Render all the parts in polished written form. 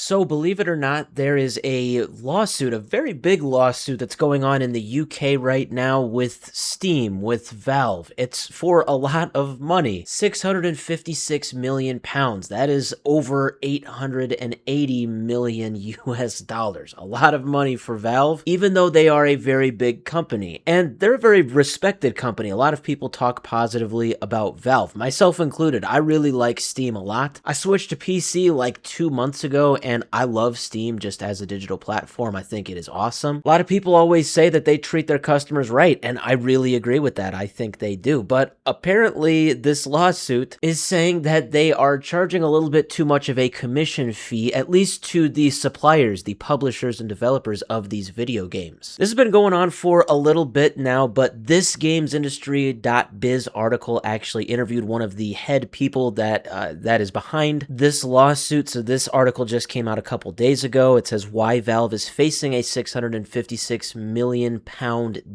So, believe it or not, there is a lawsuit, a very big lawsuit that's going on in the UK right now with Steam, with Valve. It's for a lot of money, £656 million. That is over 880 million US dollars. A lot of money for Valve, even though they are a very big company. And they're a very respected company. A lot of people talk positively about Valve, myself included. I really like Steam a lot. I switched to PC like 2 months ago, and I love Steam just as a digital platform. I think it is awesome. A lot of people always say that they treat their customers right, and I really agree with that. I think they do. But apparently, this lawsuit is saying that they are charging a little bit too much of a commission fee, at least to the suppliers, the publishers and developers of these video games. This has been going on for a little bit now, but this GamesIndustry.biz article actually interviewed one of the head people that is behind this lawsuit. So this article just came out a couple days ago. It says why Valve is facing a £656 million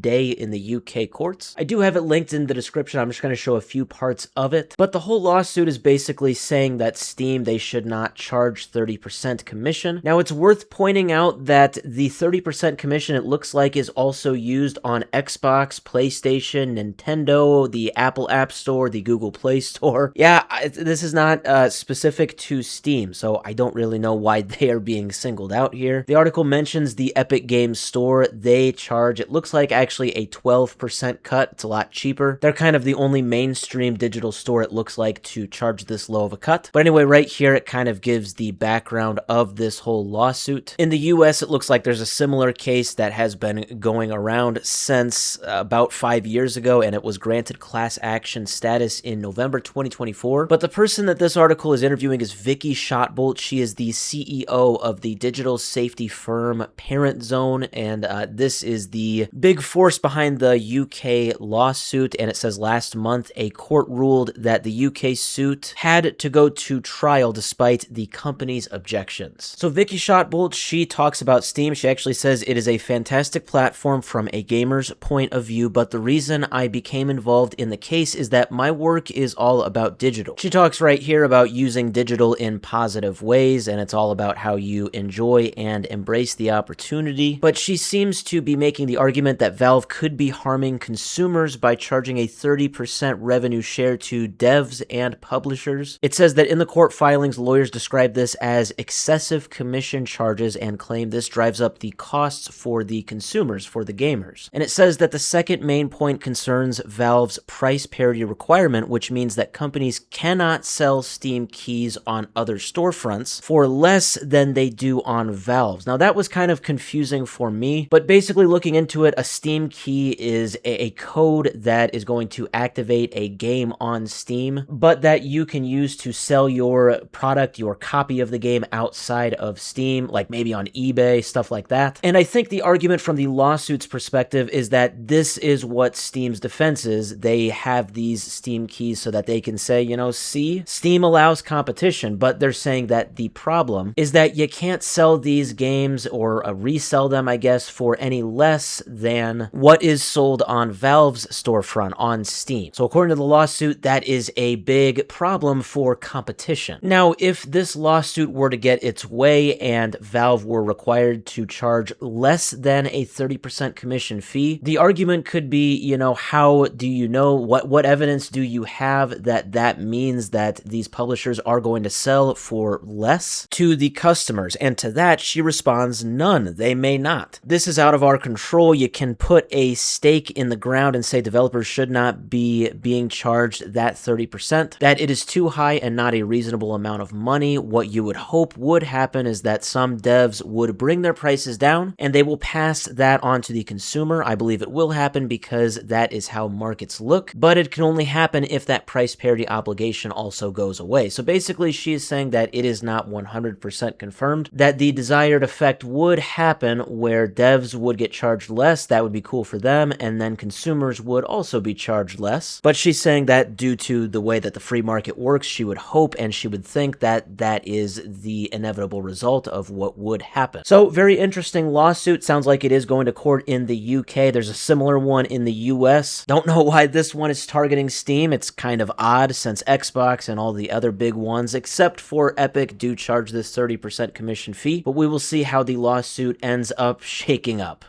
day in the UK courts. I do have it linked in the description. I'm just going to show a few parts of it. But the whole lawsuit is basically saying that Steam, they should not charge 30% commission. Now, it's worth pointing out that the 30% commission, it looks like, is also used on Xbox, PlayStation, Nintendo, the Apple App Store, the Google Play Store. Yeah, this is not specific to Steam, so I don't really know why they are being singled out here. The article mentions the Epic Games Store. They charge, it looks like, actually a 12% cut. It's a lot cheaper. They're kind of the only mainstream digital store, it looks like, to charge this low of a cut. But anyway, right here, it kind of gives the background of this whole lawsuit. In the US, it looks like there's a similar case that has been going around since about 5 years ago, and it was granted class action status in November 2024. But the person that this article is interviewing is Vicki Shotbolt. She is the CEO of the digital safety firm Parent Zone, and this is the big force behind the UK lawsuit. And it says last month a court ruled that the UK suit had to go to trial despite the company's objections. So Vicki Shotbolt, she talks about Steam. She actually says it is a fantastic platform from a gamer's point of view, but the reason I became involved in the case is that my work is all about digital. She talks right here about using digital in positive ways, and it's all about how you enjoy and embrace the opportunity. But she seems to be making the argument that Valve could be harming consumers by charging a 30% revenue share to devs and publishers. It says that in the court filings, lawyers describe this as excessive commission charges and claim this drives up the costs for the consumers, for the gamers. And it says that the second main point concerns Valve's price parity requirement, which means that companies cannot sell Steam keys on other storefronts for less than they do on Valve's. Now, that was kind of confusing for me, but basically looking into it, a Steam key is a code that is going to activate a game on Steam, but that you can use to sell your product, your copy of the game outside of Steam, like maybe on eBay, stuff like that. And I think the argument from the lawsuit's perspective is that this is what Steam's defense is. They have these Steam keys so that they can say, you know, see, Steam allows competition, but they're saying that the problem is that you can't sell these games or resell them, I guess, for any less than what is sold on Valve's storefront on Steam. So according to the lawsuit, that is a big problem for competition. Now, if this lawsuit were to get its way and Valve were required to charge less than a 30% commission fee, the argument could be, you know, how do you know, what evidence do you have that that means that these publishers are going to sell for less to the customers? And to that, she responds, none, they may not. This is out of our control. You can put a stake in the ground and say developers should not be being charged that 30%, that it is too high and not a reasonable amount of money. What you would hope would happen is that some devs would bring their prices down and they will pass that on to the consumer. I believe it will happen because that is how markets look, but it can only happen if that price parity obligation also goes away. So basically, she is saying that it is not 100% confirmed that the desired effect would happen where devs would get charged less. That would be cool for them, and then consumers would also be charged less. But she's saying that due to the way that the free market works, she would hope and she would think that that is the inevitable result of what would happen. So very interesting lawsuit. Sounds like it is going to court in the UK. There's a similar one in the US. Don't know why this one is targeting Steam. It's kind of odd since Xbox and all the other big ones, except for Epic, do charge this 30% commission fee, but we will see how the lawsuit ends up shaking up.